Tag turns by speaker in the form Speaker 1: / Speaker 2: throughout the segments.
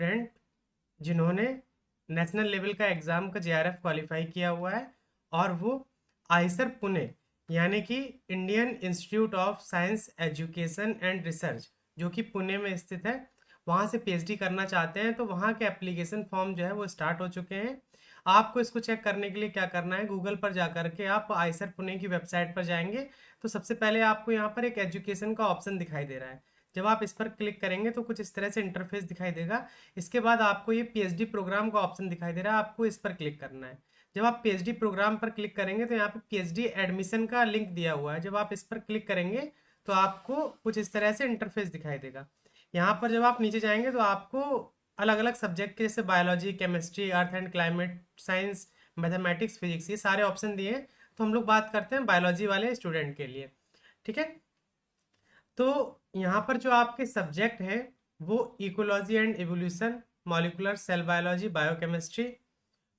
Speaker 1: Student जिन्होंने national level का exam का जेआरएफ क्वालिफाई किया हुआ है और वो आइसर पुणे यानी कि Indian institute of science education and research जो कि पुणे में स्थित है, वहाँ से पीएचडी करना चाहते हैं। तो वहाँ के एप्लीकेशन फॉर्म जो है वो स्टार्ट हो चुके हैं। आपको इसको चेक करने के लिए क्या करना है, गूगल पर जा करके आप आइसर पुणे की वेबसाइट पर जाएंगे तो सबसे पहले आपको यहाँ पर एक एजुकेशन का ऑप्शन दिखाई दे रहा है। जब आप इस पर क्लिक करेंगे तो कुछ इस तरह से इंटरफेस दिखाई देगा। इसके बाद आपको ये पीएचडी प्रोग्राम का ऑप्शन दिखाई दे रहा है, आपको इस पर क्लिक करना है। जब आप पीएचडी प्रोग्राम पर क्लिक करेंगे तो यहाँ पे पीएचडी एडमिशन का लिंक दिया हुआ है। जब आप इस पर क्लिक करेंगे तो आपको कुछ इस तरह से इंटरफेस दिखाई देगा। यहाँ पर जब आप नीचे जाएंगे तो आपको अलग अलग सब्जेक्ट के जैसे biology, chemistry, earth and climate science, mathematics, physics, ये सारे ऑप्शन दिए हैं। तो हम लोग बात करते हैं बायोलॉजी वाले स्टूडेंट के लिए। ठीक है, तो यहाँ पर जो आपके सब्जेक्ट है वो ecology and evolution, molecular cell biology, biochemistry,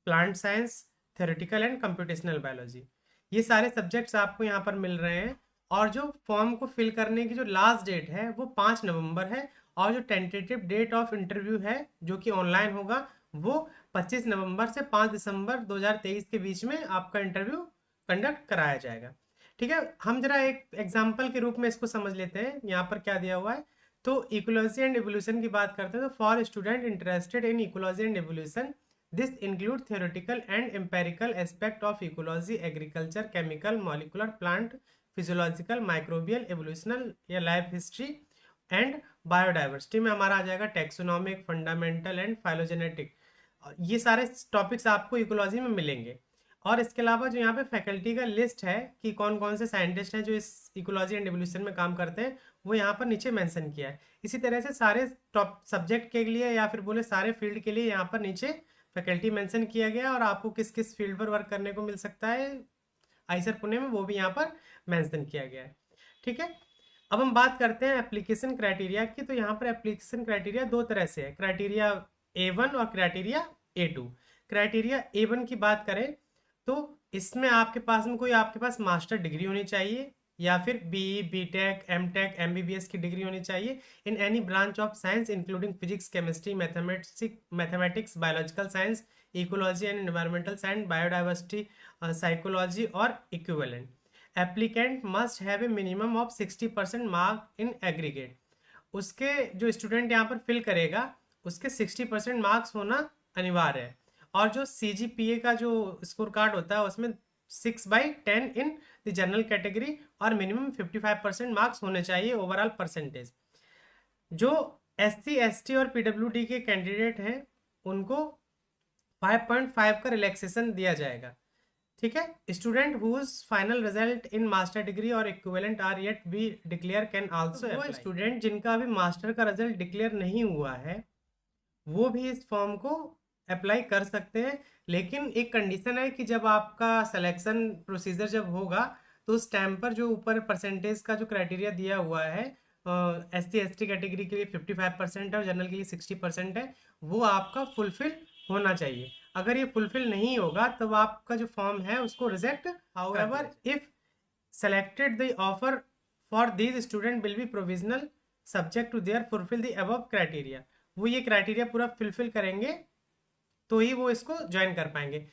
Speaker 1: plant science, theoretical and computational biology, ये सारे सब्जेक्ट्स आपको यहाँ पर मिल रहे हैं। और जो फॉर्म को फिल करने की जो लास्ट डेट है वो 5 नवंबर है और जो टेंटेटिव डेट ऑफ इंटरव्यू है जो कि ऑनलाइन होगा वो 25 नवंबर से 5 दिसंबर 2023 के बीच में आपका इंटरव्यू कंडक्ट कराया जाएगा। ठीक है, हम जरा एक एग्जाम्पल के रूप में इसको समझ लेते हैं। यहाँ पर क्या दिया हुआ है, तो इकोलॉजी एंड एवोल्यूशन की बात करते हैं तो for student interested in ecology and evolution this include theoretical and empirical aspect of ecology, agriculture, chemical, molecular, plant physiological, microbial, evolutional या life history and biodiversity में हमारा आ जाएगा टैक्सोनॉमिक, फंडामेंटल एंड फाइलोजेनेटिक। ये सारे टॉपिक्स आपको ecology में मिलेंगे। और इसके अलावा जो यहाँ पे फैकल्टी का लिस्ट है कि कौन कौन से साइंटिस्ट हैं जो इस इकोलॉजी एंड एवोल्यूशन में काम करते हैं, वो यहाँ पर नीचे मेंशन किया है। इसी तरह से सारे टॉप सब्जेक्ट के लिए या फिर बोले सारे फील्ड के लिए यहाँ पर नीचे फैकल्टी मेंशन किया गया और आपको किस किस फील्ड पर वर्क करने को मिल सकता है आइसर पुणे में, वो भी यहाँ पर मेंशन किया गया है। ठीक है, अब हम बात करते हैं एप्लीकेशन क्राइटेरिया की। तो यहाँ पर एप्लीकेशन क्राइटेरिया दो तरह से है, क्राइटेरिया A1 और क्राइटेरिया A2। क्राइटेरिया A1 की बात करें तो इसमें आपके पास में कोई आपके पास मास्टर डिग्री होनी चाहिए या फिर बीई, बीटेक, एमटेक, एमबीबीएस की डिग्री होनी चाहिए in any branch of science including physics, chemistry, mathematics, biological science, ecology and environmental science, biodiversity, psychology और equivalent. Applicant must have a minimum of 60% mark in aggregate. उसके जो student यहाँ पर fill करेगा उसके 60% मार्क्स होना अनिवार्य है। और जो CGPA का जो स्कोर कार्ड होता है उसमें 6/10 इन द जनरल कैटेगरी और मिनिमम 55% मार्क्स होने चाहिए ओवरऑल परसेंटेज। जो SC, ST और PWD के कैंडिडेट हैं उनको 5.5 का रिलैक्सेशन दिया जाएगा। ठीक है, student whose final result in master degree और equivalent are yet be declare can also apply. Student जिनका अभी मास्टर का रिजल्ट डिक्लेयर नहीं हुआ है वो भी इस फॉर्म को अप्लाई कर सकते हैं, लेकिन एक कंडीशन है कि जब आपका सिलेक्शन प्रोसीजर जब होगा तो उस टाइम पर जो ऊपर परसेंटेज का जो क्राइटेरिया दिया हुआ है SC ST कैटेगरी के लिए 55% है और जनरल के लिए 60% है, वो आपका फुलफिल होना चाहिए। अगर ये फुलफिल नहीं होगा तब आपका जो फॉर्म है उसको reject. However if selected the offer for these student will be provisional subject to their fulfill the above criteria। वो ये क्राइटेरिया पूरा फुलफिल करेंगे तो ही वो इसको ज्वाइन कर पाएंगे।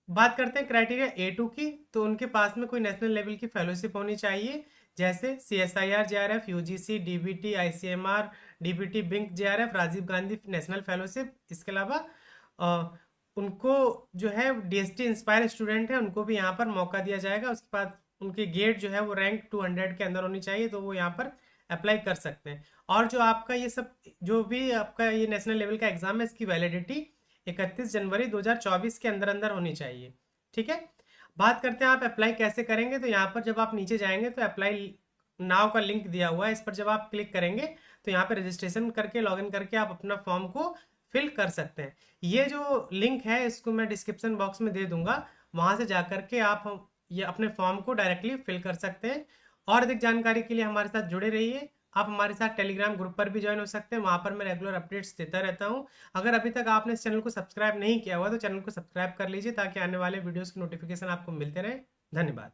Speaker 1: बात करते हैं क्राइटेरिया A2 की, तो उनके पास में कोई नेशनल लेवल की फेलोशिप होनी चाहिए जैसे CSIR JRF, UGC, DBT, ICMR, DBT, बिंक JRF, Rajiv Gandhi national fellowship. इसके अलावा उनको जो है DST इंस्पायर स्टूडेंट है उनको भी यहाँ पर मौका दिया जाएगा। उसके बाद उनकी गेट जो है वो रैंक 200 के अंदर होनी चाहिए तो वो यहाँ पर अप्लाई कर सकते हैं। और जो आपका ये सब जो भी आपका ये नेशनल लेवल का एग्जाम है इसकी वैलिडिटी 31 जनवरी 2024 के अंदर अंदर होनी चाहिए। ठीक है, बात करते हैं आप अप्लाई कैसे करेंगे। तो यहाँ पर जब आप नीचे जाएंगे तो अप्लाई नाउ का लिंक दिया हुआ है, इस पर जब आप क्लिक करेंगे तो यहाँ पर रजिस्ट्रेशन करके लॉगिन करके आप अपना फॉर्म को फिल कर सकते हैं। ये जो लिंक है इसको मैं डिस्क्रिप्शन बॉक्स में दे दूंगा, वहां से जाकर के आप ये अपने फॉर्म को डायरेक्टली फिल कर सकते हैं। और अधिक जानकारी के लिए हमारे साथ जुड़े रहिए। आप हमारे साथ टेलीग्राम ग्रुप पर भी ज्वाइन हो सकते हैं, वहां पर मैं रेगुलर अपडेट्स देता रहता हूं। अगर अभी तक आपने इस चैनल को सब्सक्राइब नहीं किया हुआ तो चैनल को सब्सक्राइब कर लीजिए ताकि आने वाले वीडियोस की नोटिफिकेशन आपको मिलते रहे। धन्यवाद।